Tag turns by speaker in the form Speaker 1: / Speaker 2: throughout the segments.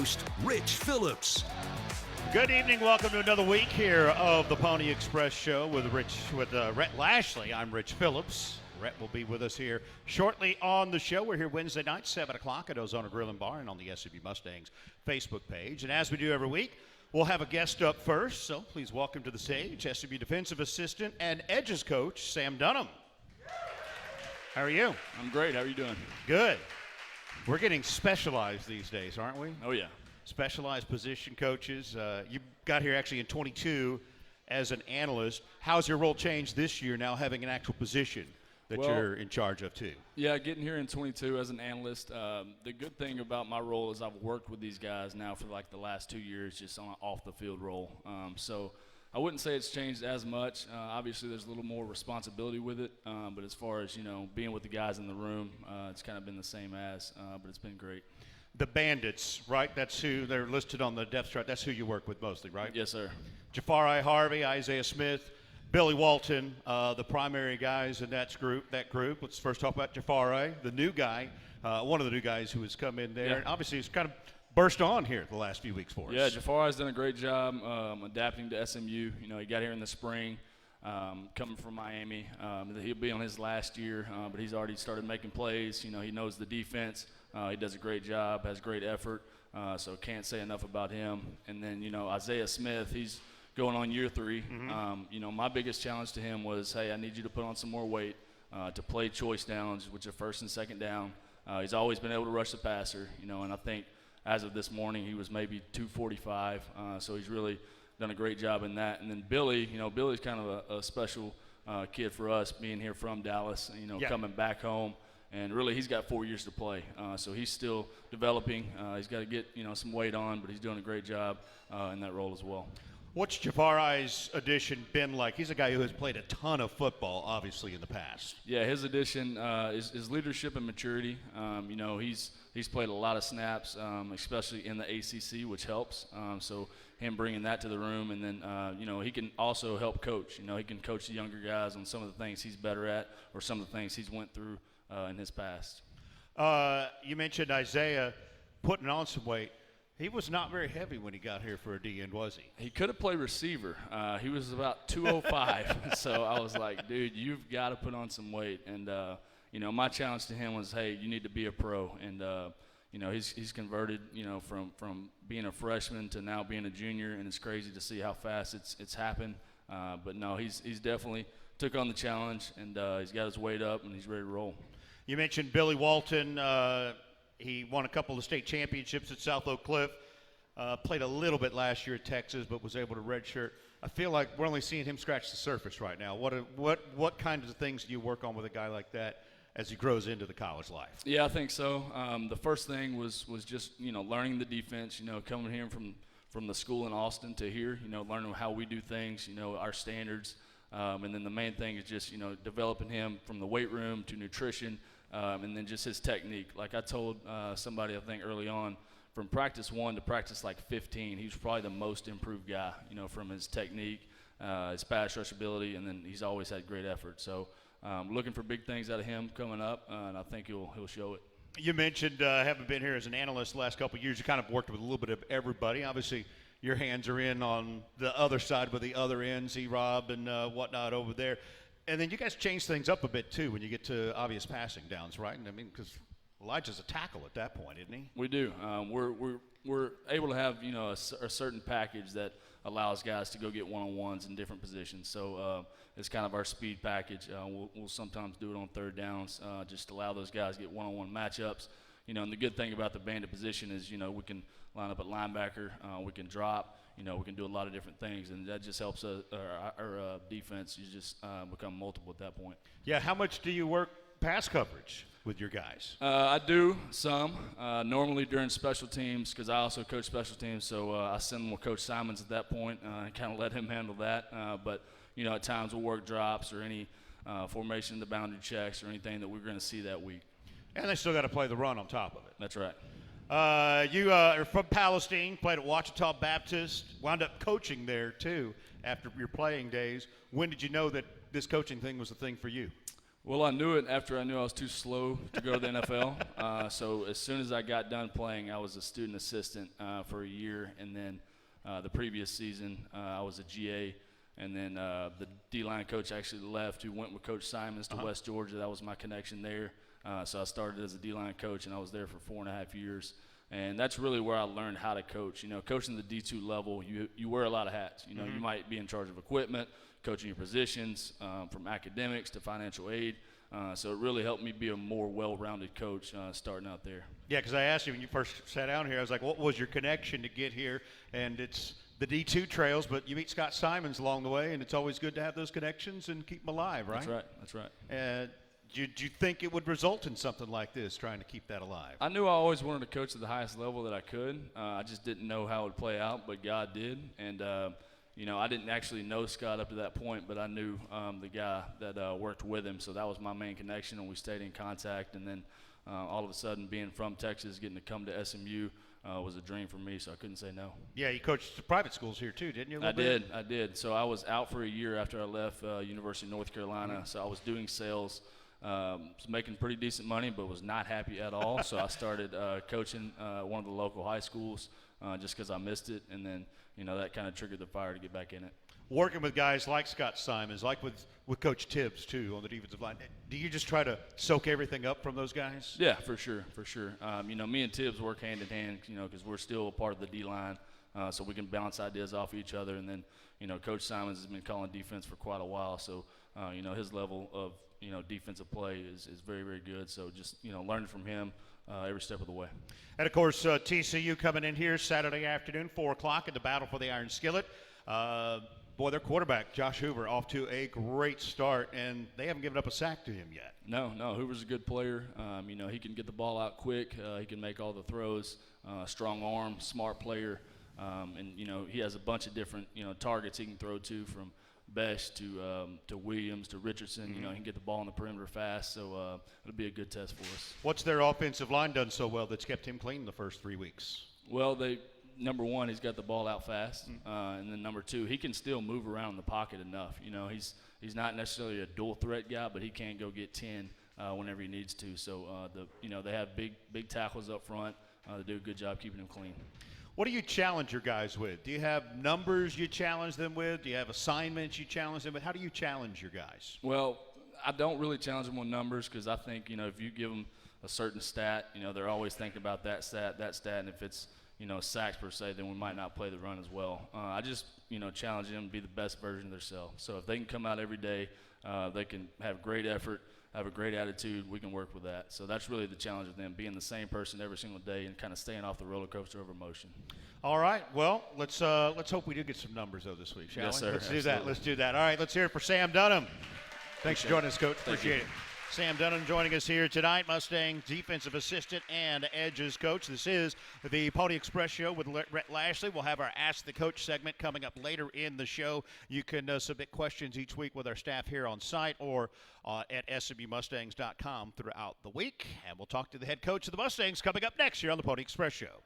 Speaker 1: host, Rich Phillips.
Speaker 2: Good evening. Welcome to another week here of the Pony Express Show with Rhett Lashley. I'm Rich Phillips. Rhett will be with us here shortly on the show. We're here Wednesday night, 7 o'clock at Ozona Grill and Bar and on the SCB Mustangs Facebook page. And as we do every week, we'll have a guest up first. So please welcome to the stage SCB defensive assistant and edges coach, Sam Dunham. How are you?
Speaker 3: I'm great. How are you doing?
Speaker 2: Good. We're getting specialized these days, aren't we?
Speaker 3: Oh, yeah.
Speaker 2: Specialized position coaches. You got here actually in 22 as an analyst. How's your role changed this year now having an actual position that you're in charge of too?
Speaker 3: Yeah, getting here in 22 as an analyst. The good thing about my role is I've worked with these guys now for like the last 2 years just on an off-the-field role. So I wouldn't say it's changed as much. Obviously, there's a little more responsibility with it. But as far as, being with the guys in the room, it's kind of been the same as, but it's been great.
Speaker 2: The Bandits, right? That's who they're listed on the depth chart. That's who you work with mostly, right?
Speaker 3: Yes, sir.
Speaker 2: Jafari Harvey, Isaiah Smith, Billy Walton, the primary guys in that group. Let's first talk about Jafari, the new guy, one of the new guys who has come in there.
Speaker 3: Yeah.
Speaker 2: And obviously, he's kind of burst on here the last few weeks for us.
Speaker 3: Yeah, Jafari's done a great job adapting to SMU. He got here in the spring, coming from Miami. He'll be on his last year, but he's already started making plays. He knows the defense. He does a great job, has great effort, so can't say enough about him. And then, Isaiah Smith, he's going on year 3.
Speaker 2: Mm-hmm.
Speaker 3: My biggest challenge to him was, hey, I need you to put on some more weight to play choice downs, which are first and second down. He's always been able to rush the passer, and I think as of this morning he was maybe 245, so he's really done a great job in that. And then Billy, Billy's kind of a special kid for us, being here from Dallas, coming back home. And really, he's got 4 years to play, so he's still developing. He's got to get some weight on, but he's doing a great job in that role as well.
Speaker 2: What's Jafari's addition been like? He's a guy who has played a ton of football, obviously, in the past.
Speaker 3: Yeah, his addition is leadership and maturity. He's played a lot of snaps, especially in the ACC, which helps. So him bringing that to the room, and then he can also help coach. He can coach the younger guys on some of the things he's better at, or some of the things he's went through in his past.
Speaker 2: You mentioned Isaiah putting on some weight. He was not very heavy when he got here for a D-end, was he?
Speaker 3: He could have played receiver. He was about 205. So I was like, dude, you've got to put on some weight. And, my challenge to him was, hey, you need to be a pro. And, he's converted, from being a freshman to now being a junior. And it's crazy to see how fast it's happened. But no, he's definitely took on the challenge, and he's got his weight up, and he's ready to roll.
Speaker 2: You mentioned Billy Walton. He won a couple of state championships at South Oak Cliff. Played a little bit last year at Texas, but was able to redshirt. I feel like we're only seeing him scratch the surface right now. What kinds of things do you work on with a guy like that as he grows into the college life?
Speaker 3: Yeah, I think so. The first thing was just learning the defense. Coming here from the school in Austin to here. Learning how we do things. Our standards. And then the main thing is just developing him from the weight room to nutrition. And then just his technique. Like I told somebody, I think early on, from practice 1 to practice like 15, he was probably the most improved guy, from his technique, his pass rush ability, and then he's always had great effort. So looking for big things out of him coming up, and I think he'll show it. You mentioned
Speaker 2: having been here as an analyst the last couple of years, you kind of worked with a little bit of everybody. Obviously, your hands are in on the other side with the other ends, E-Rob and whatnot over there. And then you guys change things up a bit, too, when you get to obvious passing downs, right? I mean, because Elijah's a tackle at that point, isn't he?
Speaker 3: We do. We're able to have, a certain package that allows guys to go get one-on-ones in different positions. So it's kind of our speed package. We'll sometimes do it on third downs, just allow those guys to get one-on-one matchups. And the good thing about the bandit position is, we can line up at linebacker, we can drop. We can do a lot of different things, and that just helps our defense. You just become multiple at that point.
Speaker 2: Yeah, how much do you work pass coverage with your guys?
Speaker 3: I do some. Normally during special teams, because I also coach special teams, so I send them with Coach Simons at that point and kind of let him handle that. But, at times we'll work drops or any formation in the boundary checks or anything that we're going to see that week.
Speaker 2: And they still got to play the run on top of it.
Speaker 3: That's right.
Speaker 2: You are from Palestine, played at Ouachita Baptist, wound up coaching there, too, after your playing days. When did you know that this coaching thing was a thing for you?
Speaker 3: Well, I knew it after I knew I was too slow to go to the NFL. So as soon as I got done playing, I was a student assistant for a year, and then the previous season I was a GA, and then the D-line coach actually left, who went with Coach Simons to West Georgia. That was my connection there. So I started as a D-line coach, and I was there for 4.5 years. And that's really where I learned how to coach. You know, coaching the D2 level, you wear a lot of hats. You know, you might be in charge of equipment, coaching your positions, from academics to financial aid. So it really helped me be a more well-rounded coach starting out there.
Speaker 2: Yeah, because I asked you when you first sat down here, I was like, what was your connection to get here? And it's the D2 trails, but you meet Scott Simons along the way, and it's always good to have those connections and keep them alive, right?
Speaker 3: That's right. That's right.
Speaker 2: And do you think it would result in something like this, trying to keep that alive?
Speaker 3: I knew I always wanted to coach at the highest level that I could. I just didn't know how it would play out, but God did. And, you know, I didn't actually know Scott up to that point, but I knew the guy that worked with him. So that was my main connection, and we stayed in contact. And then all of a sudden, being from Texas, getting to come to SMU was a dream for me, so I couldn't say no.
Speaker 2: Yeah, you coached the private schools here too, didn't you?
Speaker 3: I did. So I was out for a year after I left University of North Carolina. So I was doing sales. Was making pretty decent money, but was not happy at all. So I started coaching one of the local high schools just because I missed it, and then that kind of triggered the fire to get back in it.
Speaker 2: Working with guys like Scott Simons, like with Coach Tibbs too on the defensive line, do you just try to soak everything up from those guys?
Speaker 3: Yeah, for sure. Me and Tibbs work hand in hand, because we're still a part of the D line, so we can bounce ideas off each other. And then Coach Simons has been calling defense for quite a while, so his level of defensive play is very, very good. So just, learning from him every step of the way.
Speaker 2: And, of course, TCU coming in here Saturday afternoon, 4 o'clock in the Battle for the Iron Skillet. Boy, their quarterback, Josh Hoover, off to a great start, and they haven't given up a sack to him yet.
Speaker 3: No, Hoover's a good player. He can get the ball out quick. He can make all the throws. Strong arm, smart player. And he has a bunch of different, targets he can throw to, from Besh to Williams to Richardson. He can get the ball on the perimeter fast, so it'll be a good test for us.
Speaker 2: What's their offensive line done so well that's kept him clean the first 3 weeks?
Speaker 3: Well, number one, he's got the ball out fast, and then number two, he can still move around in the pocket enough. He's not necessarily a dual threat guy, but he can go get 10 whenever he needs to. So they have big tackles up front. They do a good job keeping him clean.
Speaker 2: What do you challenge your guys with? Do you have numbers you challenge them with? Do you have assignments you challenge them with? How do you challenge your guys?
Speaker 3: Well, I don't really challenge them on numbers, because I think, if you give them a certain stat, they're always thinking about that stat, and if it's, sacks per se, then we might not play the run as well. I just, challenge them to be the best version of themselves. So if they can come out every day, they can have great effort, have a great attitude, we can work with that. So that's really the challenge with them, being the same person every single day and kind of staying off the roller coaster of emotion.
Speaker 2: All right. Well, let's hope we do get some numbers, though, this week, shall
Speaker 3: Yes,
Speaker 2: we?
Speaker 3: sir.
Speaker 2: Let's do that. All right, let's hear it for Sam Dunham. Thanks for joining us, Coach. Appreciate it. Sam Dunham joining us here tonight, Mustangs defensive assistant and edges coach. This is the Pony Express Show with Rhett Lashley. We'll have our Ask the Coach segment coming up later in the show. You can submit questions each week with our staff here on site or at smumustangs.com throughout the week. And we'll talk to the head coach of the Mustangs coming up next here on the Pony Express Show.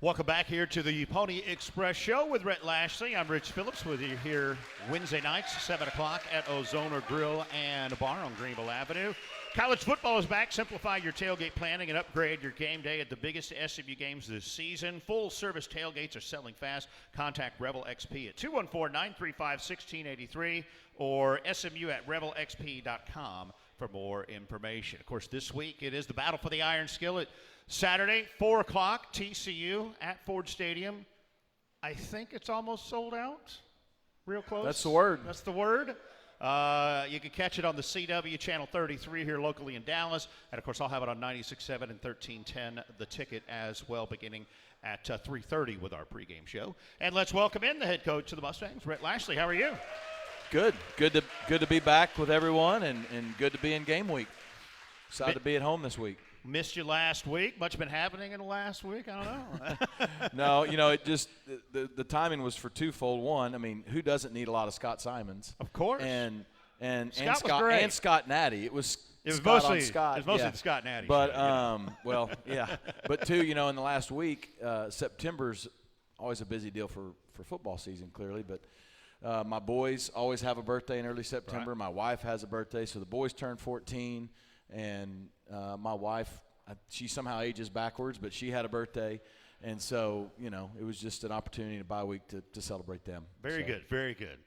Speaker 2: Welcome back here to the Pony Express Show with Rhett Lashley. I'm Rich Phillips with you here Wednesday nights, 7 o'clock at Ozona Grill and Bar on Greenville Avenue. College football is back. Simplify your tailgate planning and upgrade your game day at the biggest SMU games this season. Full-service tailgates are selling fast. Contact Revel XP at 214-935-1683 or SMU at revelxp.com for more information. Of course, this week it is the battle for the Iron Skillet. Saturday, 4 o'clock, TCU at Ford Stadium. I think it's almost sold out. Real close.
Speaker 1: That's the word.
Speaker 2: That's the word. You can catch it on the CW Channel 33 here locally in Dallas. And, of course, I'll have it on 96.7 and 1310, the ticket as well, beginning at 3:30 with our pregame show. And let's welcome in the head coach of the Mustangs, Rhett Lashley. How are you?
Speaker 1: Good to be back with everyone, and good to be in game week. Excited to be at home this week.
Speaker 2: Missed you last week. Much been happening in the last week? I don't know.
Speaker 1: No, it just the timing was for twofold. One, I mean, who doesn't need a lot of Scott Simons?
Speaker 2: Of course.
Speaker 1: And
Speaker 2: Scott was great.
Speaker 1: and Scott Natty. It was Scott
Speaker 2: mostly
Speaker 1: on Scott.
Speaker 2: It was mostly
Speaker 1: yeah.
Speaker 2: the Scott Natty.
Speaker 1: But
Speaker 2: show,
Speaker 1: well, yeah. But two, in the last week, September's always a busy deal for football season, clearly. But my boys always have a birthday in early September. Right. My wife has a birthday, so the boys turned 14. And my wife, she somehow ages backwards, but she had a birthday. And so, it was just an opportunity in a bye week to celebrate them.
Speaker 2: Very good, very good.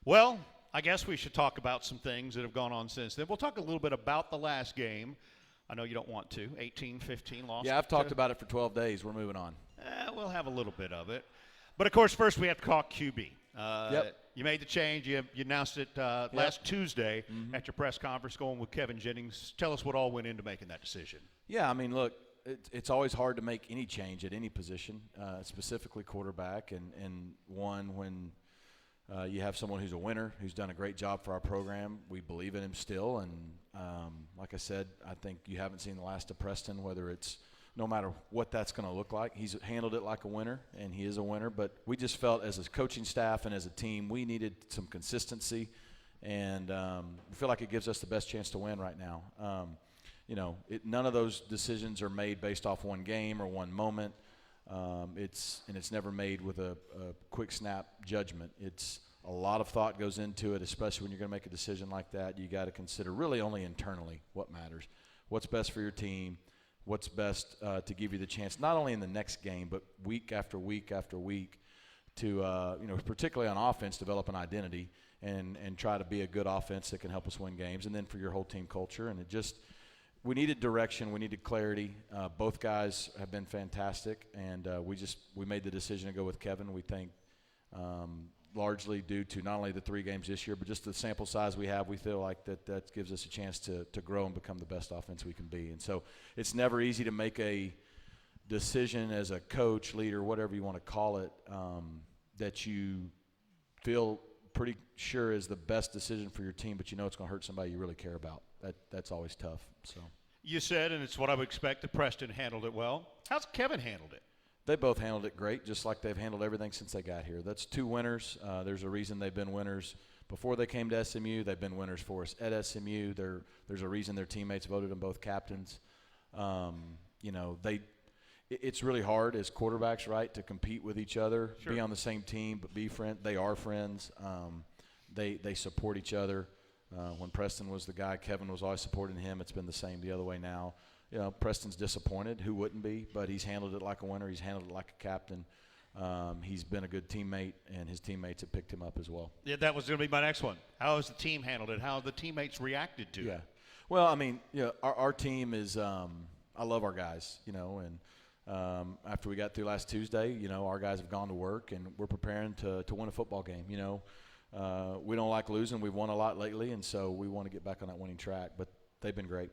Speaker 2: Well, I guess we should talk about some things that have gone on since then. We'll talk a little bit about the last game. I know you don't want to. 18-15 loss.
Speaker 1: Yeah, I've talked about it for 12 days. We're moving on.
Speaker 2: We'll have a little bit of it. But, of course, first we have to talk QB.
Speaker 1: Yep.
Speaker 2: You made the change. You announced it last Tuesday at your press conference going with Kevin Jennings. Tell us what all went into making that decision.
Speaker 1: Yeah, I mean, look, it's always hard to make any change at any position, specifically quarterback, and one when you have someone who's a winner, who's done a great job for our program. We believe in him still, and like I said, I think you haven't seen the last of Preston, whether it's no matter what that's going to look like. He's handled it like a winner, and he is a winner. But we just felt as a coaching staff and as a team, we needed some consistency, and we feel like it gives us the best chance to win right now. None of those decisions are made based off one game or one moment. It's never made with a quick snap judgment. It's a lot of thought goes into it, especially when you're going to make a decision like that. You got to consider really only internally what matters, what's best for your team, what's best to give you the chance, not only in the next game, but week after week after week to, particularly on offense, develop an identity and try to be a good offense that can help us win games, and then for your whole team culture. And we needed direction. We needed clarity. Both guys have been fantastic, and we made the decision to go with Kevin. We think largely due to not only the 3 games this year, but just the sample size we have, we feel like that gives us a chance to grow and become the best offense we can be. And so it's never easy to make a decision as a coach, leader, whatever you want to call it, that you feel pretty sure is the best decision for your team, but it's going to hurt somebody you really care about. That's always tough. So
Speaker 2: you said, and it's what I would expect, that Preston handled it well. How's Kevin handled it?
Speaker 1: They both handled it great, just like they've handled everything since they got here. That's 2 winners. There's a reason they've been winners before they came to SMU. They've been winners for us at SMU. There's a reason their teammates voted them both captains. It's really hard as quarterbacks, right, to compete with each other, sure, be on the same team, but be friends. They are friends. They support each other. When Preston was the guy, Kevin was always supporting him. It's been the same the other way now. Preston's disappointed. Who wouldn't be? But he's handled it like a winner. He's handled it like a captain. He's been a good teammate, and his teammates have picked him up as well.
Speaker 2: Yeah, that was going to be my next one. How has the team handled it? How have the teammates reacted to it?
Speaker 1: Well, I mean, our team is I love our guys, and after we got through last Tuesday, our guys have gone to work, and we're preparing to win a football game. We don't like losing. We've won a lot lately, and so we want to get back on that winning track. But they've been great.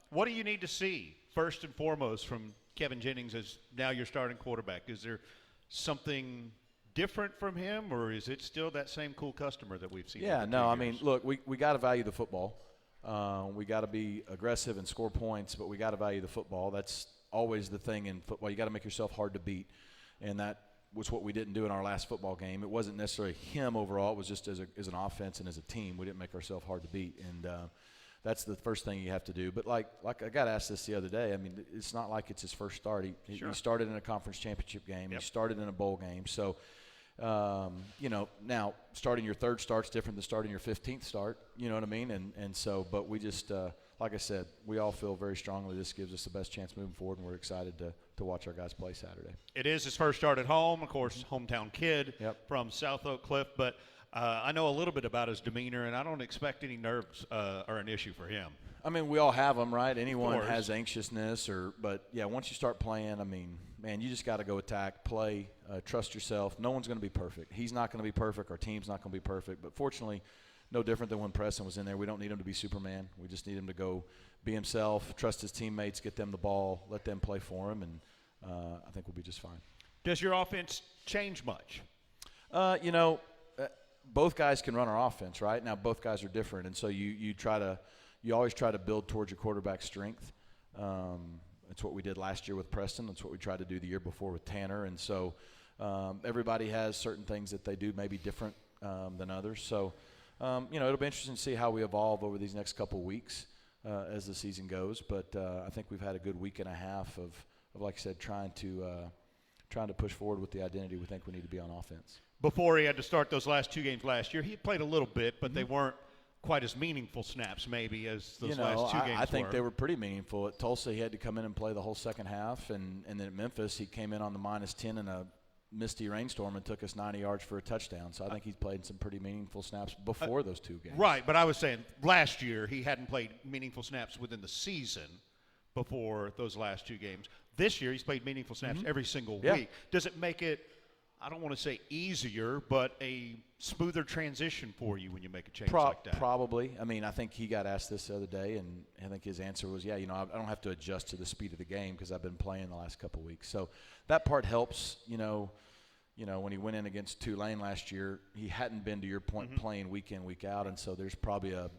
Speaker 2: What do you need to see, first and foremost, from Kevin Jennings as now your starting quarterback? Is there something different from him, or is it still that same cool customer that we've seen?
Speaker 1: Yeah, no, I mean, look, we got to value the football. We got to be aggressive and score points, but we got to value the football. That's always the thing in football. You got to make yourself hard to beat, and that was what we didn't do in our last football game. It wasn't necessarily him overall. It was just as an offense and as a team. We didn't make ourselves hard to beat, and that's the first thing you have to do. But like I got asked this the other day. I mean, it's not like it's his first start. He started in a conference championship game.
Speaker 2: Yep.
Speaker 1: He started in a bowl game. So, now starting your third start's different than starting your 15th start. You know what I mean? And so, but we just, like I said, we all feel very strongly this gives us the best chance moving forward, and we're excited to watch our guys play Saturday.
Speaker 2: It is his first start at home, of course, hometown kid from South Oak Cliff, but I know a little bit about his demeanor, and I don't expect any nerves are an issue for him.
Speaker 1: I mean, we all have them, right? Anyone has anxiousness, but yeah, once you start playing, I mean, man, you just got to go attack, play, trust yourself. No one's going to be perfect. He's not going to be perfect. Our team's not going to be perfect. But fortunately, no different than when Preston was in there. We don't need him to be Superman. We just need him to go be himself, trust his teammates, get them the ball, let them play for him, and I think we'll be just fine.
Speaker 2: Does your offense change much?
Speaker 1: Both guys can run our offense, right? Now both guys are different, and so you always try to build towards your quarterback's strength. That's what we did last year with Preston. That's what we tried to do the year before with Tanner. And so everybody has certain things that they do maybe different than others. So, it'll be interesting to see how we evolve over these next couple weeks as the season goes. But I think we've had a good week and a half of like I said, trying to push forward with the identity we think we need to be on offense.
Speaker 2: Before he had to start those last two games last year, he played a little bit, but they weren't quite as meaningful snaps maybe as those last two games
Speaker 1: I think
Speaker 2: were.
Speaker 1: they were pretty meaningful. At Tulsa, he had to come in and play the whole second half, and then at Memphis, he came in on the -10 in a misty rainstorm and took us 90 yards for a touchdown. So I think he's played some pretty meaningful snaps before those two games.
Speaker 2: Right, but I was saying last year he hadn't played meaningful snaps within the season before those last two games. This year he's played meaningful snaps every single week. Does it make it, I don't want to say easier, but a smoother transition for you when you make a change like that?
Speaker 1: Probably. I mean, I think he got asked this the other day, and I think his answer was, I don't have to adjust to the speed of the game because I've been playing the last couple of weeks. So that part helps. When he went in against Tulane last year, he hadn't been, to your point, playing week in, week out, and so there's probably a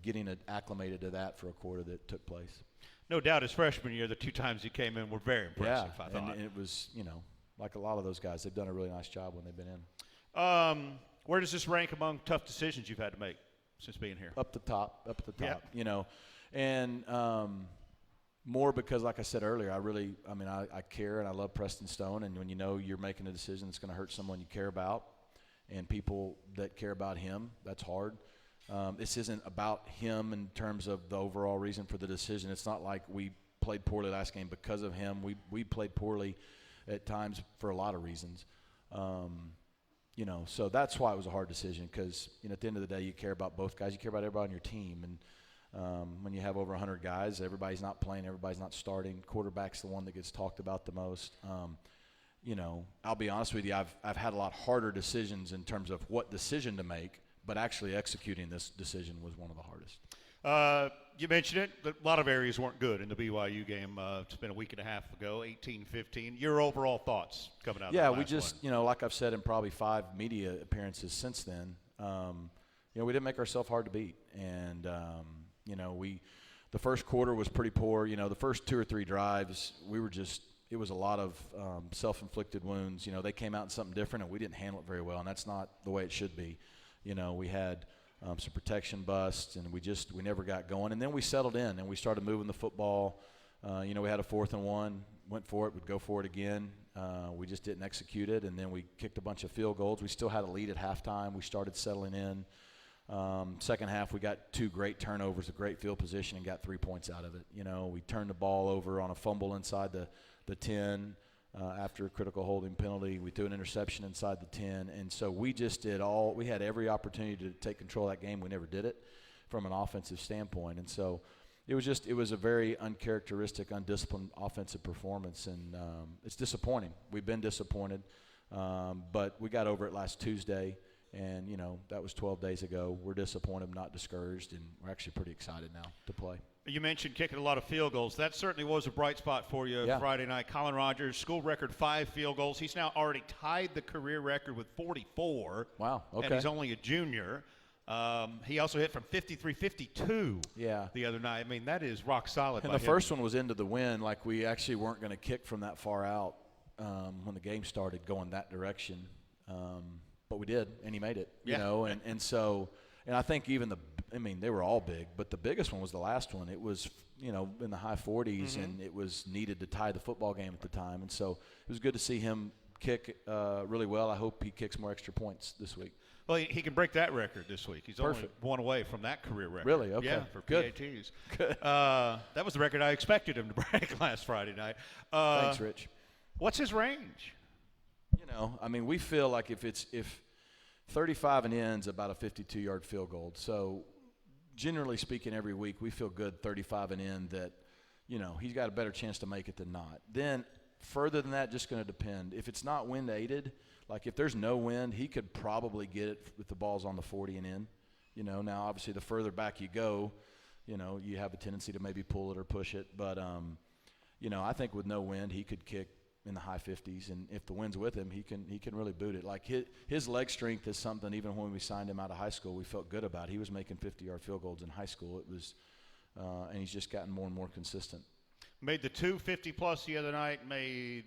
Speaker 1: getting acclimated to that for a quarter that took place.
Speaker 2: No doubt his freshman year, the two times he came in were very impressive, I thought.
Speaker 1: And it was, like a lot of those guys, they've done a really nice job when they've been in.
Speaker 2: Where does this rank among tough decisions you've had to make since being here?
Speaker 1: Up at the top, and more because, like I said earlier, I care and I love Preston Stone, and when you're making a decision that's going to hurt someone you care about and people that care about him, that's hard. This isn't about him in terms of the overall reason for the decision. It's not like we played poorly last game because of him. We played poorly at times for a lot of reasons. So that's why it was a hard decision because, at the end of the day, you care about both guys. You care about everybody on your team. And when you have over 100 guys, everybody's not playing, everybody's not starting. Quarterback's the one that gets talked about the most. I'll be honest with you, I've had a lot harder decisions in terms of what decision to make, but actually executing this decision was one of the hardest.
Speaker 2: You mentioned it. A lot of areas weren't good in the BYU game. It's been a week and a half ago, 18-15. Your overall thoughts coming out of that last
Speaker 1: we just,
Speaker 2: one?
Speaker 1: Like I've said in probably 5 media appearances since then, we didn't make ourselves hard to beat. And, the first quarter was pretty poor. The first 2 or 3 drives, it was a lot of self-inflicted wounds. They came out in something different, and we didn't handle it very well, and that's not the way it should be. We had some protection busts, and we never got going. And then we settled in, and we started moving the football. We had a 4th and 1, went for it, would go for it again. We just didn't execute it, and then we kicked a bunch of field goals. We still had a lead at halftime. We started settling in. Second half, we got 2 great turnovers, a great field position, and got 3 points out of it. We turned the ball over on a fumble inside the 10. After a critical holding penalty, we threw an interception inside the 10, and so we just we had every opportunity to take control of that game. We never did it from an offensive standpoint, and so it was a very uncharacteristic, undisciplined offensive performance, and it's disappointing. We've been disappointed, but we got over it last Tuesday, and that was 12 days ago. We're disappointed, not discouraged, and we're actually pretty excited now to play.
Speaker 2: You mentioned kicking a lot of field goals. That certainly was a bright spot for you Friday night. Colin Rogers, school record 5 field goals. He's now already tied the career record with 44.
Speaker 1: Wow, okay.
Speaker 2: And he's only a junior. He also hit from 53-52 the other night. I mean, that is rock solid.
Speaker 1: And the first one was into the wind. Like, we actually weren't going to kick from that far out when the game started going that direction. But we did, and he made it, and so – and I think even I mean, they were all big, but the biggest one was the last one. It was, in the high 40s, and it was needed to tie the football game at the time. And so it was good to see him kick really well. I hope he kicks more extra points this week.
Speaker 2: Well, he can break that record this week. He's only one away from that career record.
Speaker 1: Really? Okay.
Speaker 2: Yeah, for
Speaker 1: Good.
Speaker 2: PATs.
Speaker 1: Good.
Speaker 2: That was the record I expected him to break last Friday night.
Speaker 1: Thanks, Rich.
Speaker 2: What's his range?
Speaker 1: I mean, we feel like if 35 and in's about a 52-yard field goal. So generally speaking, every week we feel good 35 and in that, he's got a better chance to make it than not. Then further than that, just going to depend. If it's not wind aided, like if there's no wind, he could probably get it with the balls on the 40 and in. Now obviously the further back you go, you have a tendency to maybe pull it or push it. But, I think with no wind, he could kick in the high 50s, and if the wind's with him, he can really boot it. Like his leg strength is something. Even when we signed him out of high school, we felt good about. He was making 50-yard field goals in high school. It was, and he's just gotten more and more consistent.
Speaker 2: Made the 250-plus the other night. Made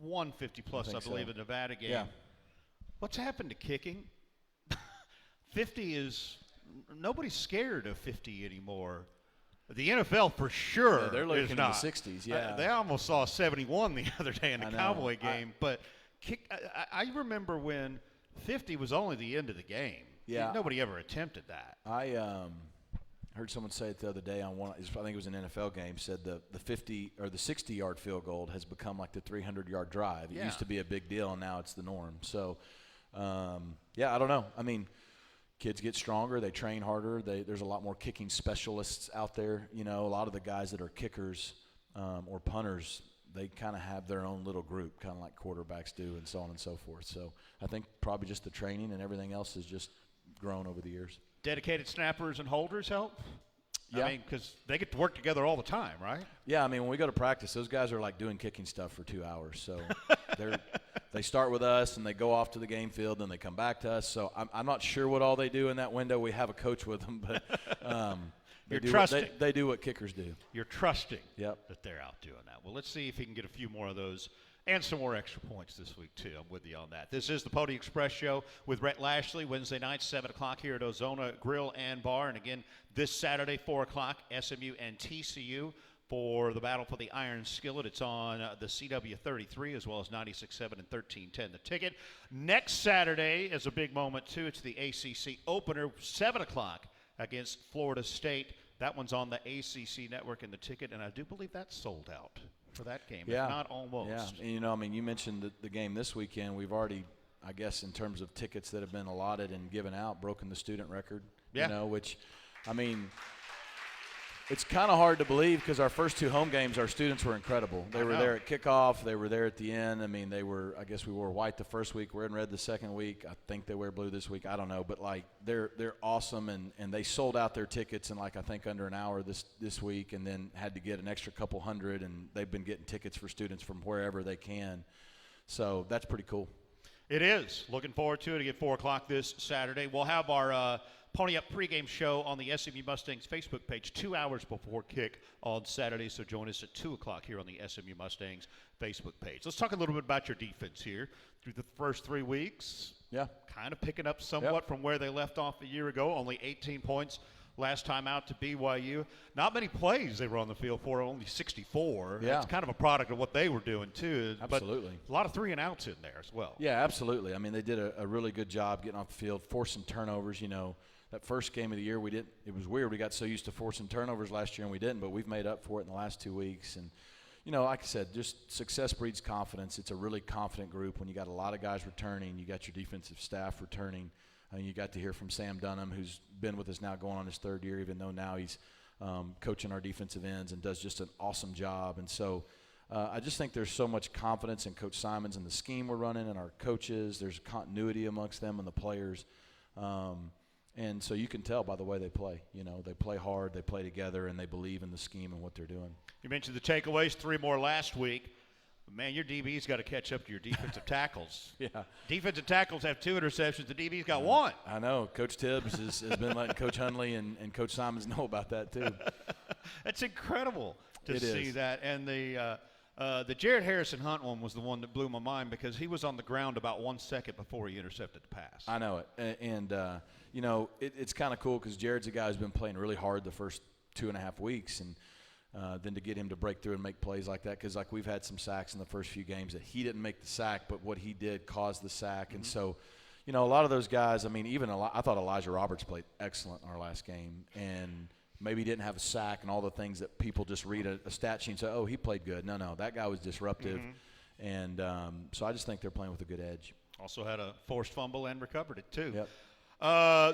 Speaker 2: 150-plus, I believe, in the Nevada game.
Speaker 1: Yeah.
Speaker 2: What's happened to kicking? 50 is nobody's scared of 50 anymore. The NFL for sure
Speaker 1: Yeah, they're looking in
Speaker 2: is
Speaker 1: the
Speaker 2: not.
Speaker 1: 60s, yeah.
Speaker 2: They almost saw 71 the other day in the
Speaker 1: I know.
Speaker 2: Cowboy game. But I remember when 50 was only the end of the game.
Speaker 1: Yeah.
Speaker 2: Nobody ever attempted that.
Speaker 1: I heard someone say it the other day on one. I think it was an NFL game. Said the 50 or the 60-yard field goal has become like the 300-yard drive. It used to be a big deal, and now it's the norm. So, I don't know. I mean, kids get stronger. They train harder. There's a lot more kicking specialists out there. A lot of the guys that are kickers or punters, they kind of have their own little group, kind of like quarterbacks do, and so on and so forth. So I think probably just the training and everything else has just grown over the years.
Speaker 2: Dedicated snappers and holders help?
Speaker 1: Yeah.
Speaker 2: I mean, because they get to work together all the time, right?
Speaker 1: Yeah, I mean, when we go to practice, those guys are like doing kicking stuff for 2 hours. So they start with us, and they go off to the game field, and they come back to us. So I'm not sure what all they do in that window. We have a coach with them, but they do what kickers do.
Speaker 2: You're trusting
Speaker 1: Yep.
Speaker 2: that they're out doing that. Well, let's see if he can get a few more of those and some more extra points this week, too. I'm with you on that. This is the Pony Express Show with Rhett Lashley, Wednesday night, 7 o'clock here at Ozona Grill and Bar. And again, this Saturday, 4 o'clock, SMU and TCU for the battle for the Iron Skillet. It's on the CW33 as well as 96.7 and 1310 The Ticket. Next Saturday is a big moment, too. It's the ACC opener, 7 o'clock against Florida State. That one's on the ACC Network and The Ticket, and I do believe that's sold out for that game, if not almost.
Speaker 1: Yeah, and you mentioned the game this weekend. We've already, I guess, in terms of tickets that have been allotted and given out, broken the student record.
Speaker 2: Yeah.
Speaker 1: Which, I mean, it's kind of hard to believe because our first two home games, our students were incredible. They were there at kickoff. They were there at the end. I mean, I guess we wore white the first week. We're in red the second week. I think they wear blue this week. I don't know. But, they're awesome, and they sold out their tickets in, I think under an hour this week, and then had to get an extra couple hundred, and they've been getting tickets for students from wherever they can. So that's pretty cool.
Speaker 2: It is. Looking forward to it. At 4 o'clock this Saturday. We'll have our Pony Up pregame show on the SMU Mustangs Facebook page 2 hours before kick on Saturday. So join us at 2 o'clock here on the SMU Mustangs Facebook page. Let's talk a little bit about your defense here. Through the first 3 weeks, kind of picking up somewhat from where they left off a year ago. Only 18 points last time out to BYU. Not many plays they were on the field for, only 64.
Speaker 1: Yeah.
Speaker 2: It's kind of a product of what they were doing, too.
Speaker 1: Absolutely.
Speaker 2: But a lot of 3 and outs in there as well.
Speaker 1: Yeah, absolutely. I mean, they did a really good job getting off the field, forcing turnovers. That first game of the year, it was weird. We got so used to forcing turnovers last year, and we didn't, but we've made up for it in the last 2 weeks. And, like I said, just success breeds confidence. It's a really confident group when you got a lot of guys returning. You got your defensive staff returning. You got to hear from Sam Dunham, who's been with us now going on his 3rd year, even though now he's coaching our defensive ends and does just an awesome job. And so I just think there's so much confidence in Coach Simons and the scheme we're running and our coaches. There's continuity amongst them and the players. And so you can tell by the way they play. They play hard, they play together, and they believe in the scheme and what they're doing.
Speaker 2: You mentioned the takeaways, 3 more last week. Man, your DB's got to catch up to your defensive tackles.
Speaker 1: Yeah.
Speaker 2: Defensive tackles have 2 interceptions. The DB's got 1.
Speaker 1: I know. Coach Tibbs has been letting Coach Hundley and Coach Simons know about that, too.
Speaker 2: That's incredible to see that. And the The Jared Harrison Hunt one was the one that blew my mind because he was on the ground about 1 second before he intercepted the pass.
Speaker 1: I know it. And you know, it's kind of cool because Jared's a guy who's been playing really hard the first 2.5 weeks. And then to get him to break through and make plays like that, because like we've had some sacks in the first few games that he didn't make the sack, but what he did caused the sack. And so, you know, a lot of those guys, I mean, I thought Elijah Roberts played excellent in our last game, and maybe didn't have a sack and all the things that people just read a stat sheet and say, oh, he played good. No, that guy was disruptive. And so I just think they're playing with a good edge.
Speaker 2: Also had a forced fumble and recovered it too.
Speaker 1: Yep.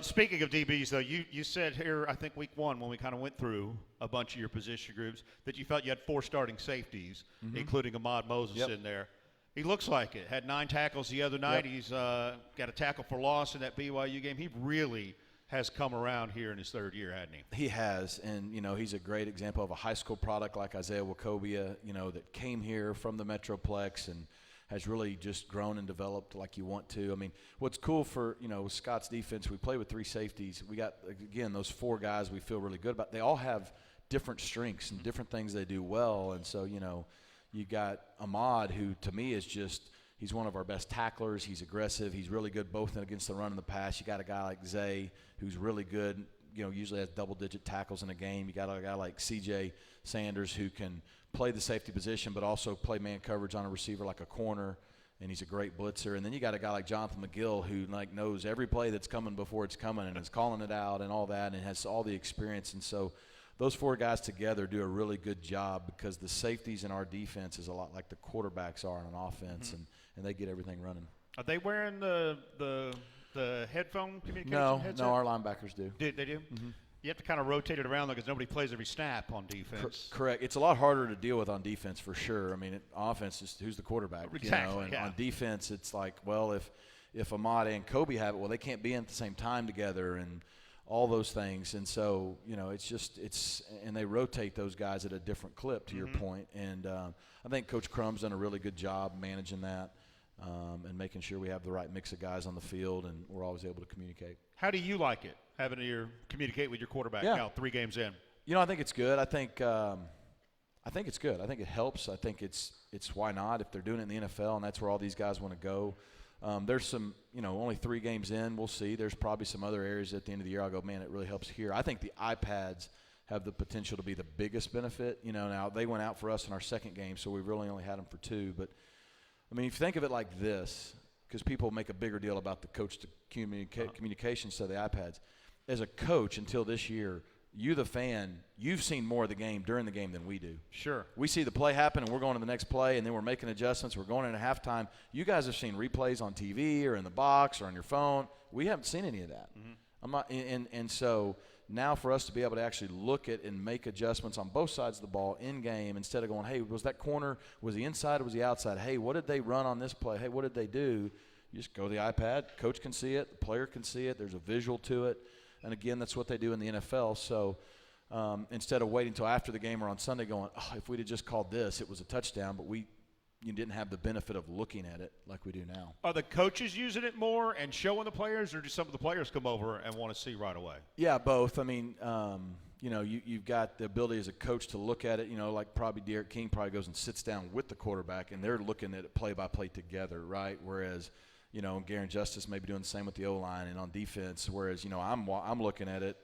Speaker 2: Speaking of DBs, though, you said here, I think week 1 when we kind of went through a bunch of your position groups, that you felt you had 4 starting safeties, including Ahmad Moses in there. He looks like it. Had 9 tackles the other night. He's got a tackle for loss in that BYU game. He really has come around here in his 3rd year, hasn't he?
Speaker 1: He has, and, you know, he's a great example of a high school product like Isaiah Wacobia, you know, that came here from the Metroplex and has really just grown and developed like you want to. I mean, what's cool for, you know, Scott's defense, we play with 3 safeties. We got, again, those 4 guys we feel really good about. They all have different strengths and different things they do well. And so, you know, you got Ahmad, who to me is just, he's one of our best tacklers. He's aggressive. He's really good both against the run and the pass. You got a guy like Zay, who's really good, you know, usually has double-digit tackles in a game. You got a guy like C.J. Sanders, who can play the safety position but also play man coverage on a receiver like a corner, and he's a great blitzer. And then you got a guy like Jonathan McGill, who like knows every play that's coming before it's coming and is calling it out and all that, and has all the experience. And so those 4 guys together do a really good job, because the safeties in our defense is a lot like the quarterbacks are on an offense, and they get everything running.
Speaker 2: Are they wearing the headphone communication headset?
Speaker 1: No, our linebackers do.
Speaker 2: They do? You have to kind of rotate it around because nobody plays every snap on defense.
Speaker 1: Correct. It's a lot harder to deal with on defense for sure. I mean, offense is who's the quarterback,
Speaker 2: exactly,
Speaker 1: you know? And on defense, it's like, well, if Ahmad and Kobe have it, well, they can't be in at the same time together and all those things. And so, you know, and they rotate those guys at a different clip, to your point. And I think Coach Crum's done a really good job managing that. And making sure we have the right mix of guys on the field, and we're always able to communicate.
Speaker 2: How do you like it, having to communicate with your quarterback now 3 games in?
Speaker 1: You know, I think it's good. I think it's good. I think it helps. I think it's why not, if they're doing it in the NFL, and that's where all these guys want to go. There's some, you know, only 3 games in. We'll see. There's probably some other areas at the end of the year I'll go, man, it really helps here. I think the iPads have the potential to be the biggest benefit. You know, now they went out for us in our 2nd game, so we really only had them for 2, but I mean, if you think of it like this, because people make a bigger deal about the coach-to-communication instead of the iPads. As a coach, until this year, you, the fan, you've seen more of the game during the game than we do.
Speaker 2: Sure.
Speaker 1: We see the play happen, and we're going to the next play, and then we're making adjustments. We're going into halftime. You guys have seen replays on TV or in the box or on your phone. We haven't seen any of that. I'm not, and so now for us to be able to actually look at and make adjustments on both sides of the ball in game, instead of going, hey, was that corner, was he inside or was he outside? Hey, what did they run on this play? Hey, what did they do? You just go to the iPad. Coach can see it. The player can see it. There's a visual to it. And, again, that's what they do in the NFL. So instead of waiting until after the game or on Sunday going, oh, if we'd have just called this, it was a touchdown, but you didn't have the benefit of looking at it like we do now.
Speaker 2: Are the coaches using it more and showing the players, or do some of the players come over and want to see right away?
Speaker 1: Yeah, both. I mean, you know, you've got the ability as a coach to look at it. You know, like probably Derek King probably goes and sits down with the quarterback, and they're looking at it play-by-play together, right? Whereas, you know, Garen Justice may be doing the same with the O-line and on defense, whereas, you know, I'm looking at it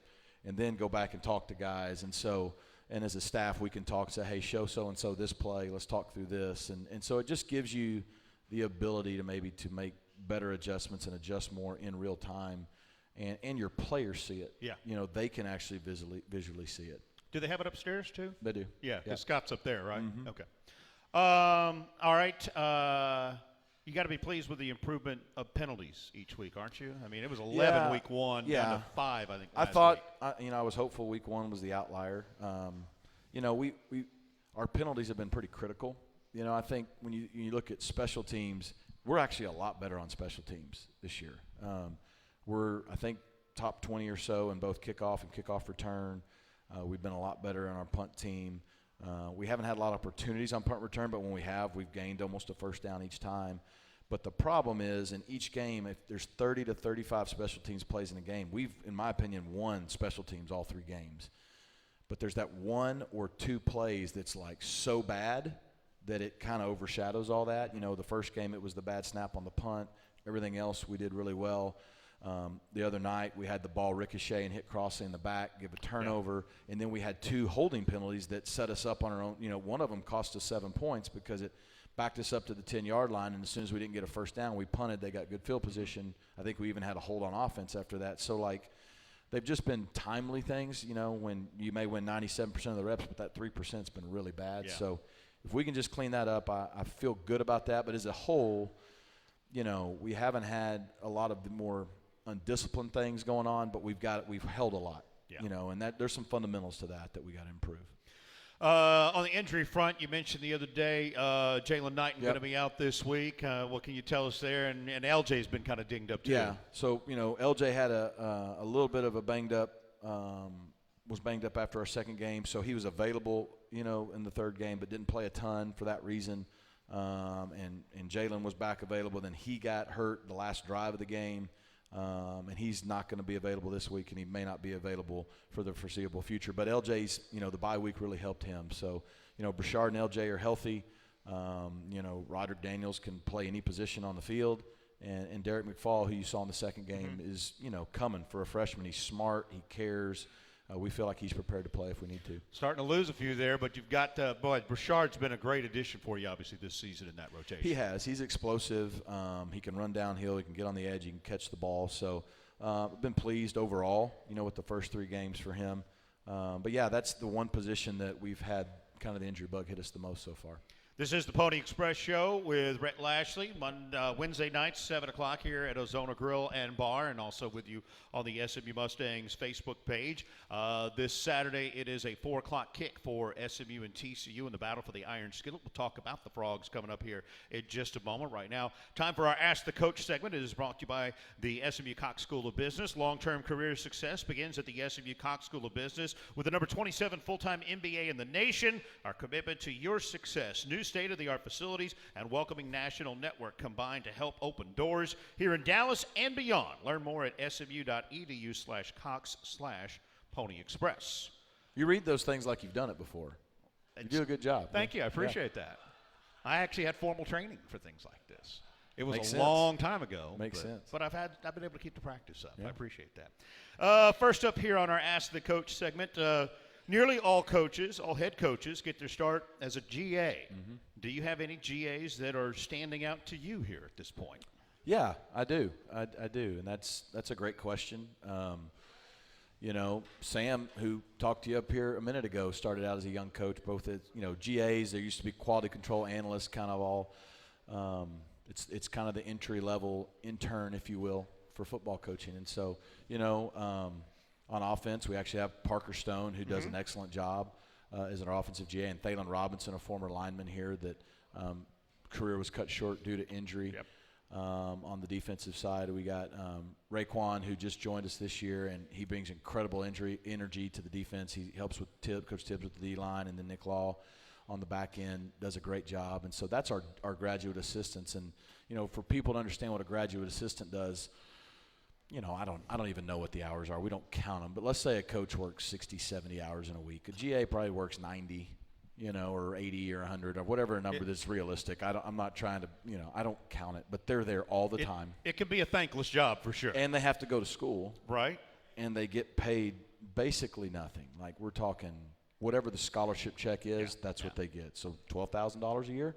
Speaker 1: and then go back and talk to guys. And so – and as a staff, we can talk and say, hey, show so-and-so this play. Let's talk through this. And so it just gives you the ability to maybe to make better adjustments and adjust more in real time. And your players see it.
Speaker 2: Yeah.
Speaker 1: You know, they can actually visually see it.
Speaker 2: Do they have it upstairs too?
Speaker 1: They do.
Speaker 2: Yeah, because Scott's up there, right?
Speaker 1: Mm-hmm.
Speaker 2: Okay. All right. You got to be pleased with the improvement of penalties each week, aren't you? I mean, it was 11 week 1, down to 5, I think.
Speaker 1: I thought, you know, I was hopeful week 1 was the outlier. You know, our penalties have been pretty critical. You know, I think when you look at special teams, we're actually a lot better on special teams this year. We're, I think, top 20 or so in both kickoff and kickoff return. We've been a lot better on our punt team. We haven't had a lot of opportunities on punt return, but when we have, we've gained almost a first down each time. But the problem is, in each game, if there's 30 to 35 special teams plays in a game, we've, in my opinion, won special teams all 3 games. But there's that 1 or 2 plays that's like so bad that it kind of overshadows all that. You know, the first game it was the bad snap on the punt. Everything else we did really well. The other night we had the ball ricochet and hit Crossley in the back, give a turnover, and then we had 2 holding penalties that set us up on our own. You know, one of them cost us 7 points because it backed us up to the 10-yard line, and as soon as we didn't get a first down, we punted. They got good field position. I think we even had a hold on offense after that. So, like, they've just been timely things, you know, when you may win 97% of the reps, but that 3%'s been really bad.
Speaker 2: Yeah.
Speaker 1: So if we can just clean that up, I feel good about that. But as a whole, you know, we haven't had a lot of the more undisciplined things going on, but we've held a lot, you know, and there's some fundamentals to that we got to improve.
Speaker 2: On the injury front, you mentioned the other day Jalen Knighton going to be out this week. What can you tell us there? And LJ's been kind of dinged up too.
Speaker 1: Yeah, so, you know, LJ had a little bit of a was banged up after our second game, so he was available, you know, in the third game, but didn't play a ton for that reason. And Jalen was back available. Then he got hurt the last drive of the game. And he's not going to be available this week, and he may not be available for the foreseeable future. But LJ's, you know, the bye week really helped him. So, you know, Brashard and LJ are healthy. You know, Roderick Daniels can play any position on the field. And Derek McFall, who you saw in the second game, is, you know, coming for a freshman. He's smart. He cares. We feel like he's prepared to play if we need to.
Speaker 2: Starting to lose a few there, but you've got, Brashard's been a great addition for you, obviously, this season in that rotation.
Speaker 1: He has. He's explosive. He can run downhill. He can get on the edge. He can catch the ball. So I've been pleased overall, you know, with the first 3 games for him. But, yeah, that's the one position that we've had kind of the injury bug hit us the most so far.
Speaker 2: This is the Pony Express Show with Rhett Lashley, Wednesday nights, 7 o'clock here at Ozona Grill and Bar, and also with you on the SMU Mustangs Facebook page. This Saturday, it is a 4 o'clock kick for SMU and TCU in the battle for the Iron Skillet. We'll talk about the Frogs coming up here in just a moment. Right now, time for our Ask the Coach segment. It is brought to you by the SMU Cox School of Business. Long-term career success begins at the SMU Cox School of Business with the number 27 full-time MBA in the nation. Our commitment to your success. New state-of-the-art facilities and welcoming national network combined to help open doors here in Dallas and beyond. Learn more at smu.edu/cox/Pony Express.
Speaker 1: You read those things like you've done it before. You do a good job.
Speaker 2: Thank you. I appreciate that. I actually had formal training for things like this. It was
Speaker 1: Makes
Speaker 2: a
Speaker 1: sense.
Speaker 2: long time ago.
Speaker 1: Makes sense.
Speaker 2: But I've been able to keep the practice up.
Speaker 1: Yeah.
Speaker 2: I appreciate that. First up here on our Ask the Coach segment, nearly all coaches, all head coaches, get their start as a GA. Mm-hmm. Do you have any GAs that are standing out to you here at this point?
Speaker 1: Yeah, I do. I do, and that's a great question. You know, Sam, who talked to you up here a minute ago, started out as a young coach, both as, you know, GAs. There used to be quality control analysts, kind of all. It's kind of the entry-level intern, if you will, for football coaching. And so, you know, on offense, we actually have Parker Stone, who does an excellent job as our offensive GA, and Thalen Robinson, a former lineman here that career was cut short due to injury.
Speaker 2: Yep.
Speaker 1: On the defensive side, we got Raekwon, who just joined us this year, and he brings incredible energy to the defense. He helps with Coach Tibbs with the D-line, and then Nick Law on the back end does a great job. And so that's our graduate assistants. And, you know, for people to understand what a graduate assistant does, you know, I don't even know what the hours are. We don't count them. But let's say a coach works 60, 70 hours in a week. A GA probably works 90, you know, or 80 or 100 or whatever number that's realistic. I'm not trying to, you know, I don't count it. But they're there all the time.
Speaker 2: It can be a thankless job for sure.
Speaker 1: And they have to go to school.
Speaker 2: Right.
Speaker 1: And they get paid basically nothing. Like, we're talking whatever the scholarship check is, that's what they get. So $12,000 a year.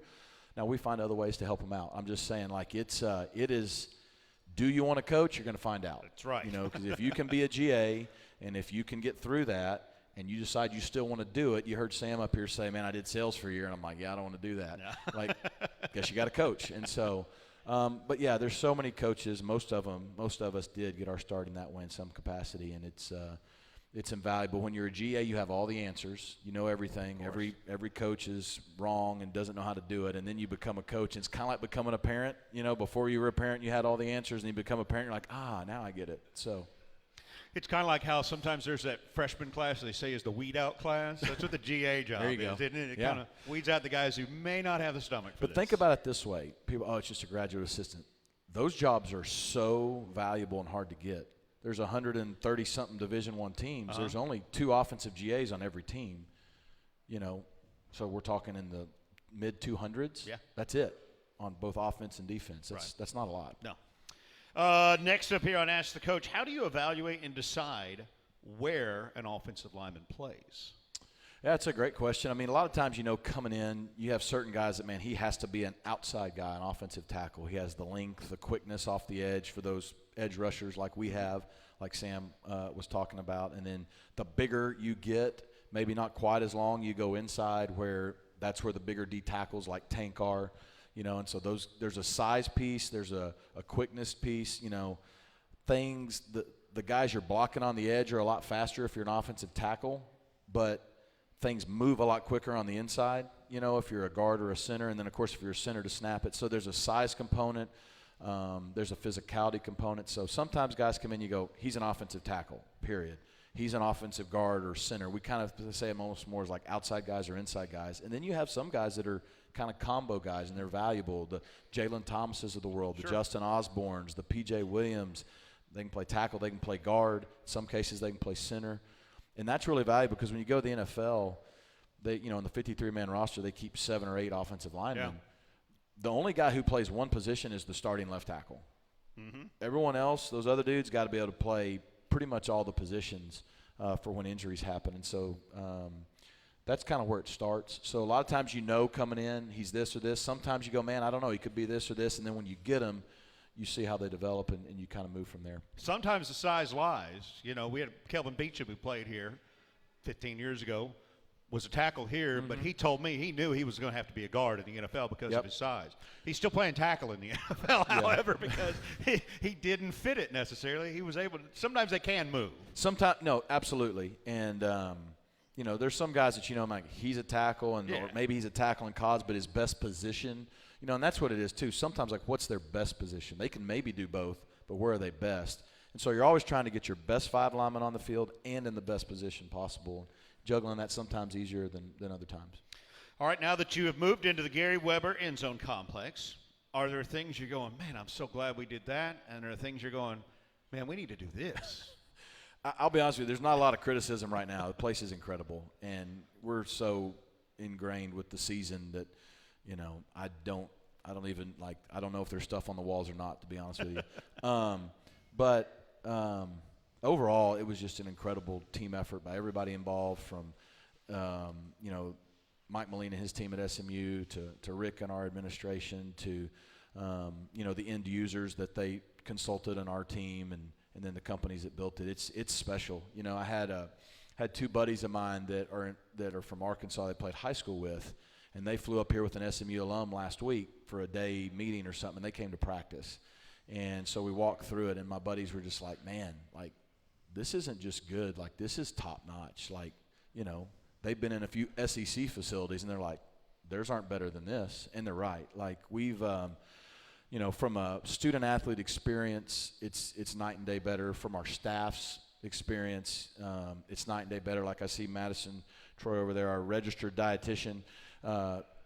Speaker 1: Now, we find other ways to help them out. I'm just saying, like, it is – do you want to coach? You're going to find out.
Speaker 2: That's right.
Speaker 1: You know, because if you can be a GA and if you can get through that and you decide you still want to do it, you heard Sam up here say, man, I did sales for a year. And I'm like, yeah, I don't want to do that. No. Like, guess you got to coach. And so, but, yeah, there's so many coaches. Most of us did get our start in that way in some capacity. And it's invaluable. When you're a GA, you have all the answers. You know everything. Every coach is wrong and doesn't know how to do it. And then you become a coach. And it's kind of like becoming a parent. You know, before you were a parent, you had all the answers. And you become a parent, you're like, now I get it. So
Speaker 2: it's kind of like how sometimes there's that freshman class they say is the weed out class. That's what the GA job is, isn't it? It kind of weeds out the guys who may not have the stomach for this.
Speaker 1: But think about it this way. People, it's just a graduate assistant. Those jobs are so valuable and hard to get. There's 130-something Division I teams. There's only 2 offensive GAs on every team, you know. So we're talking in the mid 200s.
Speaker 2: Yeah.
Speaker 1: That's it on both offense and defense. That's not a lot.
Speaker 2: No. Next up here on Ask the Coach, how do you evaluate and decide where an offensive lineman plays?
Speaker 1: Yeah, that's a great question. I mean, a lot of times, coming in, you have certain guys that, man, he has to be an outside guy, an offensive tackle. He has the length, the quickness off the edge for those edge rushers like we have, like Sam was talking about. And then the bigger you get, maybe not quite as long, you go inside where that's where the bigger D tackles like Tank are, and so there's a size piece, there's a quickness piece, things, the guys you're blocking on the edge are a lot faster if you're an offensive tackle, but things move a lot quicker on the inside, if you're a guard or a center, and then, of course, if you're a center to snap it. So there's a size component. There's a physicality component. So sometimes guys come in, you go, he's an offensive tackle, period. He's an offensive guard or center. We kind of say them almost more as like outside guys or inside guys. And then you have some guys that are kind of combo guys, and they're valuable. The Jalen Thomases of the world, the Justin Osborns, the P.J. Williams. They can play tackle. They can play guard. In some cases, they can play center. And that's really valuable because when you go to the NFL, they, in the 53-man roster, they keep 7 or 8 offensive linemen.
Speaker 2: Yeah.
Speaker 1: The only guy who plays one position is the starting left tackle.
Speaker 2: Mm-hmm.
Speaker 1: Everyone else, those other dudes, got to be able to play pretty much all the positions for when injuries happen. And so that's kind of where it starts. So a lot of times coming in, he's this or this. Sometimes you go, man, I don't know, he could be this or this. And then when you get him, you see how they develop, and you kind of move from there.
Speaker 2: Sometimes the size lies. We had Kelvin Beacham, who played here 15 years ago, was a tackle here, but he told me he knew he was going to have to be a guard in the NFL because of his size. He's still playing tackle in the NFL, however, because he didn't fit it necessarily. He was able to – sometimes they can move.
Speaker 1: Sometimes – no, absolutely. And, there's some guys that, I'm like, he's a tackle, or maybe he's a tackle in college, but his best position – and that's what it is too. Sometimes, like, what's their best position? They can maybe do both, but where are they best? And so you're always trying to get your best 5 linemen on the field and in the best position possible. Juggling that sometimes easier than other times.
Speaker 2: All right, now that you have moved into the Gary Weber End Zone Complex, are there things you're going, man, I'm so glad we did that? And are there things you're going, man, we need to do this?
Speaker 1: I'll be honest with you, there's not a lot of criticism right now. The place is incredible, and we're so ingrained with the season that – I don't know if there's stuff on the walls or not, to be honest with you. But overall, it was just an incredible team effort by everybody involved, from, Mike Molina and his team at SMU to Rick and our administration to, the end users that they consulted on our team and then the companies that built it. It's special. I had 2 buddies of mine that are from Arkansas that I played high school with. And they flew up here with an SMU alum last week for a day meeting or something. They came to practice. And so we walked through it, and my buddies were just like, man, like, this isn't just good. Like, this is top-notch. Like, they've been in a few SEC facilities, and they're like, theirs aren't better than this. And they're right. Like, we've, from a student-athlete experience, it's night and day better. From our staff's experience, it's night and day better. Like, I see Madison Troy over there, our registered dietitian,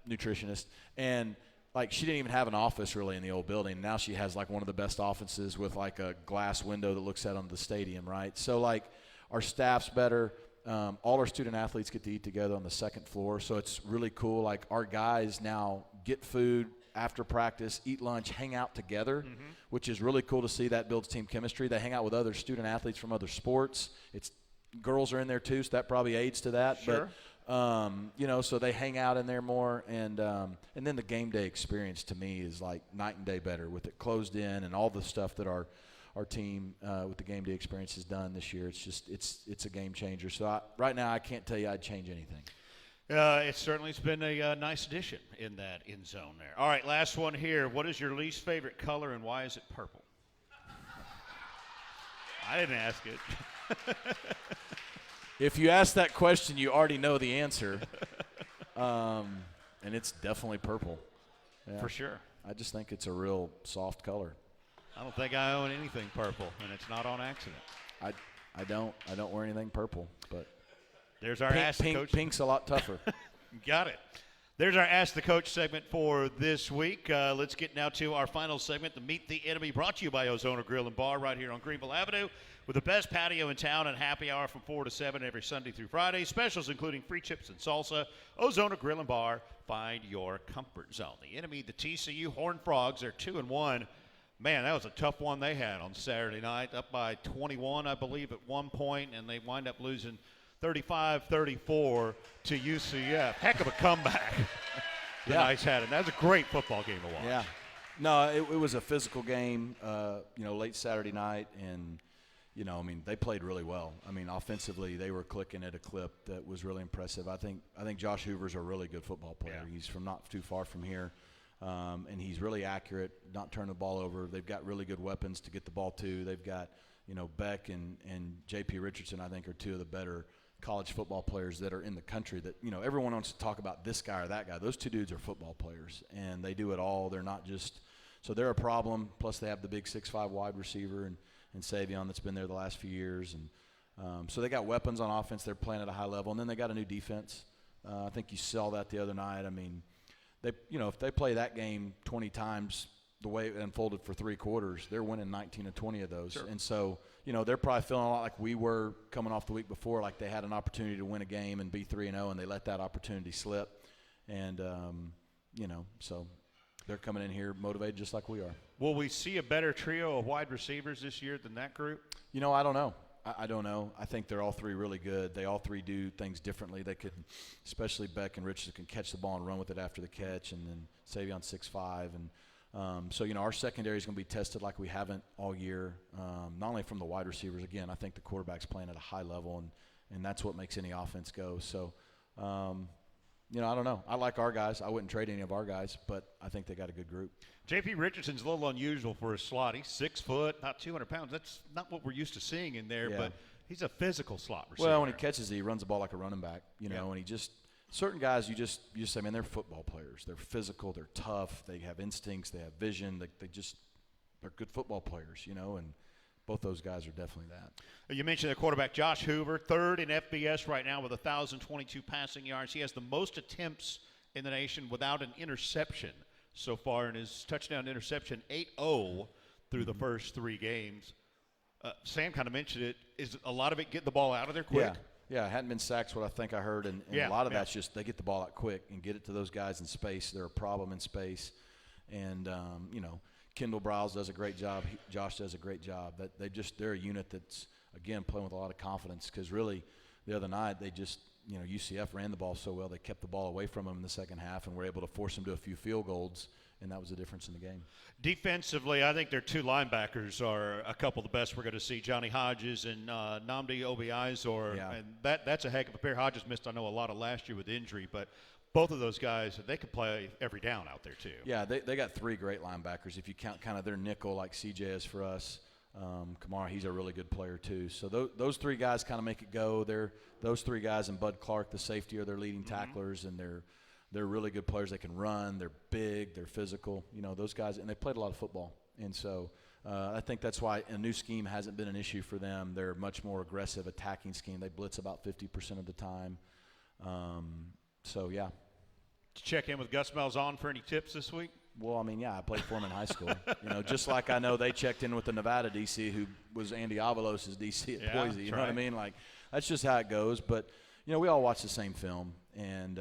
Speaker 1: nutritionist, and like she didn't even have an office really in the old building. Now she has like one of the best offices with like a glass window that looks out on the stadium, right? So like our staff's better. All our student athletes get to eat together on the second floor, so it's really cool. Like our guys now get food after practice, eat lunch, hang out together, which is really cool to see. That builds team chemistry. They hang out with other student athletes from other sports. Girls are in there too, so that probably aids to that.
Speaker 2: Sure.
Speaker 1: But so they hang out in there more, and then the game day experience to me is like night and day better with it closed in and all the stuff that our team with the game day experience has done this year. It's a game changer. So right now I can't tell you I'd change anything.
Speaker 2: It certainly has been a nice addition in that end zone there. All right, last one here. What is your least favorite color, and why is it purple? I didn't ask it.
Speaker 1: If you ask that question, you already know the answer, and it's definitely purple. Yeah.
Speaker 2: For sure.
Speaker 1: I just think it's a real soft color.
Speaker 2: I don't think I own anything purple, and it's not on accident.
Speaker 1: I don't wear anything purple, but
Speaker 2: there's our Ask the Coach.
Speaker 1: Pink's a lot tougher.
Speaker 2: Got it. There's our Ask the Coach segment for this week. Let's get now to our final segment, the Meet the Enemy, brought to you by Ozona Grill and Bar right here on Greenville Avenue, with the best patio in town and happy hour from 4 to 7 every Sunday through Friday. Specials including free chips and salsa. Ozona Grill and Bar, find your comfort zone. The Enemy, the TCU Horned Frogs, are 2-1. Man, that was a tough one they had on Saturday night, up by 21, I believe, at one point, and they wind up losing 35-34 to UCF. Heck of a comeback. The Knights had it. That was a great football game to watch.
Speaker 1: Yeah. No, it was a physical game, late Saturday night, and, they played really well. I mean, offensively, they were clicking at a clip that was really impressive. I think Josh Hoover's a really good football player. Yeah. He's from not too far from here, and he's really accurate, not turning the ball over. They've got really good weapons to get the ball to. They've got, Beck and J.P. Richardson, I think, are two of the better college football players that are in the country that, everyone wants to talk about this guy or that guy. Those two dudes are football players, and they do it all. They're not just – so they're a problem. Plus they have the big 6'5" wide receiver and Savion that's been there the last few years. And so they got weapons on offense. They're playing at a high level. And then they got a new defense. I think you saw that the other night. I mean, if they play that game 20 times the way it unfolded for 3 quarters, they're winning 19 of 20 of those. Sure. And so – they're probably feeling a lot like we were coming off the week before, like they had an opportunity to win a game and be 3-0, and they let that opportunity slip. And, so they're coming in here motivated just like we are.
Speaker 2: Will we see a better trio of wide receivers this year than that group?
Speaker 1: I don't know. I don't know. I think they're all three really good. They all three do things differently. They could, especially Beck and Richardson, can catch the ball and run with it after the catch, and then Savion's 6'5", and our secondary is going to be tested like we haven't all year, not only from the wide receivers. Again, I think the quarterback's playing at a high level, and that's what makes any offense go. So, I don't know. I like our guys. I wouldn't trade any of our guys, but I think they got a good group.
Speaker 2: J.P. Richardson's a little unusual for his slot. He's 6 foot, not 200 pounds. That's not what we're used to seeing in there, but he's a physical slot receiver.
Speaker 1: Well, when he catches it, he runs the ball like a running back, and he just – certain guys, you just say, man, they're football players. They're physical. They're tough. They have instincts. They have vision. They're good football players, and both those guys are definitely that.
Speaker 2: You mentioned the quarterback, Josh Hoover, 3rd in FBS right now with 1,022 passing yards. He has the most attempts in the nation without an interception so far in his touchdown interception, 8-0 through the first 3 games. Sam kind of mentioned it. Is a lot of it getting the ball out of there quick?
Speaker 1: Yeah, it hadn't been sacks, what I think I heard, and a lot of that's just they get the ball out quick and get it to those guys in space. They're a problem in space. And, Kendall Browse does a great job. Josh does a great job. They're a unit that's, again, playing with a lot of confidence because really the other night they just, UCF ran the ball so well. They kept the ball away from them in the second half and were able to force them to a few field goals, and that was the difference in the game.
Speaker 2: Defensively, I think their 2 linebackers are a couple of the best we're going to see, Johnny Hodges and Nnamdi Obiizor.
Speaker 1: Yeah.
Speaker 2: And that's a heck of a pair. Hodges missed, I know, a lot of last year with injury, but both of those guys, they could play every down out there too.
Speaker 1: Yeah, they got 3 great linebackers. If you count kind of their nickel like CJ is for us, Kamara, he's a really good player too. So those 3 guys kind of make it go. Those 3 guys and Bud Clark, the safety, are their leading tacklers, and they're really good players. They can run. They're big. They're physical. Those guys, and they played a lot of football. And so I think that's why a new scheme hasn't been an issue for them. They're a much more aggressive attacking scheme. They blitz about 50% of the time. So, yeah.
Speaker 2: Did you check in with Gus Malzahn for any tips this week?
Speaker 1: Well, I played for him in high school. Just like I know they checked in with the Nevada DC, who was Andy Avalos' DC at Boise. You know what I mean? Like, that's just how it goes. But, we all watch the same film. And,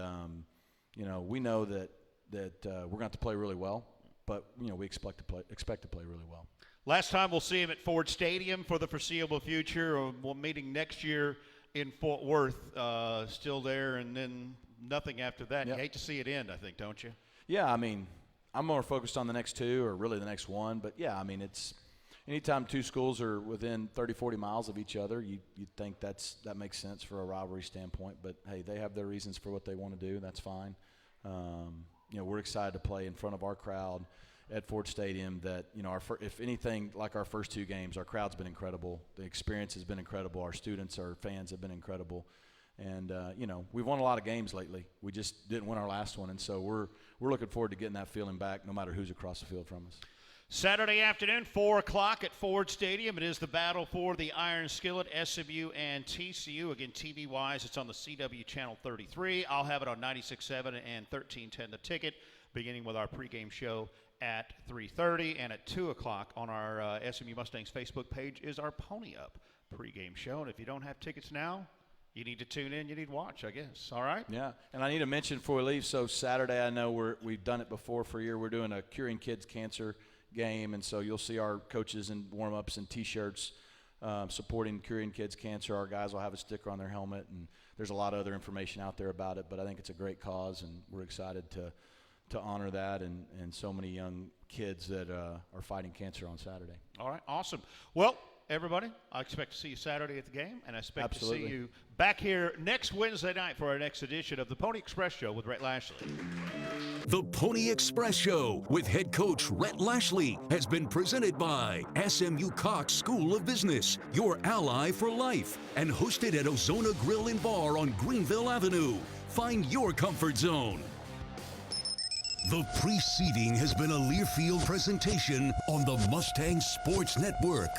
Speaker 1: we know that we're going to have to play really well. But, we expect to play really well.
Speaker 2: Last time we'll see him at Ford Stadium for the foreseeable future. We'll meeting next year in Fort Worth, still there, and then nothing after that.
Speaker 1: Yep.
Speaker 2: You hate to see it end, I think, don't you?
Speaker 1: Yeah, I'm more focused on the next 2 or really the next 1. But, yeah, it's anytime 2 schools are within 30, 40 miles of each other, you'd think that makes sense for a rivalry standpoint. But, hey, they have their reasons for what they want to do, and that's fine. We're excited to play in front of our crowd at Ford Stadium. That, if anything, like our first 2 games, our crowd's been incredible. The experience has been incredible. Our students, our fans have been incredible. And, we've won a lot of games lately. We just didn't win our last one. And so we're looking forward to getting that feeling back no matter who's across the field from us.
Speaker 2: Saturday afternoon, 4 o'clock at Ford Stadium. It is the battle for the Iron Skillet, SMU and TCU. Again, TV-wise, it's on the CW Channel 33. I'll have it on 96.7 and 1310 The Ticket, beginning with our pregame show at 3:30. And at 2 o'clock on our SMU Mustangs Facebook page is our Pony Up pregame show. And if you don't have tickets now, you need to tune in. You need to watch, I guess. All right?
Speaker 1: Yeah, and I need to mention before we leave, so Saturday, I know we've done it before for a year. We're doing a Curing Kids Cancer game, and so you'll see our coaches in warm-ups and T-shirts supporting Curing Kids Cancer. Our guys will have a sticker on their helmet, and there's a lot of other information out there about it, but I think it's a great cause, and we're excited to honor that and so many young kids that are fighting cancer on Saturday.
Speaker 2: All right, awesome. Well, everybody, I expect to see you Saturday at the game, and I expect
Speaker 1: Absolutely.
Speaker 2: to see you back here next Wednesday night for our next edition of the Pony Express Show with Rhett Lashley.
Speaker 4: The Pony Express Show with head coach Rhett Lashley has been presented by SMU Cox School of Business, your ally for life, and hosted at Ozona Grill and Bar on Greenville Avenue. Find your comfort zone. The preceding has been a Learfield presentation on the Mustang Sports Network.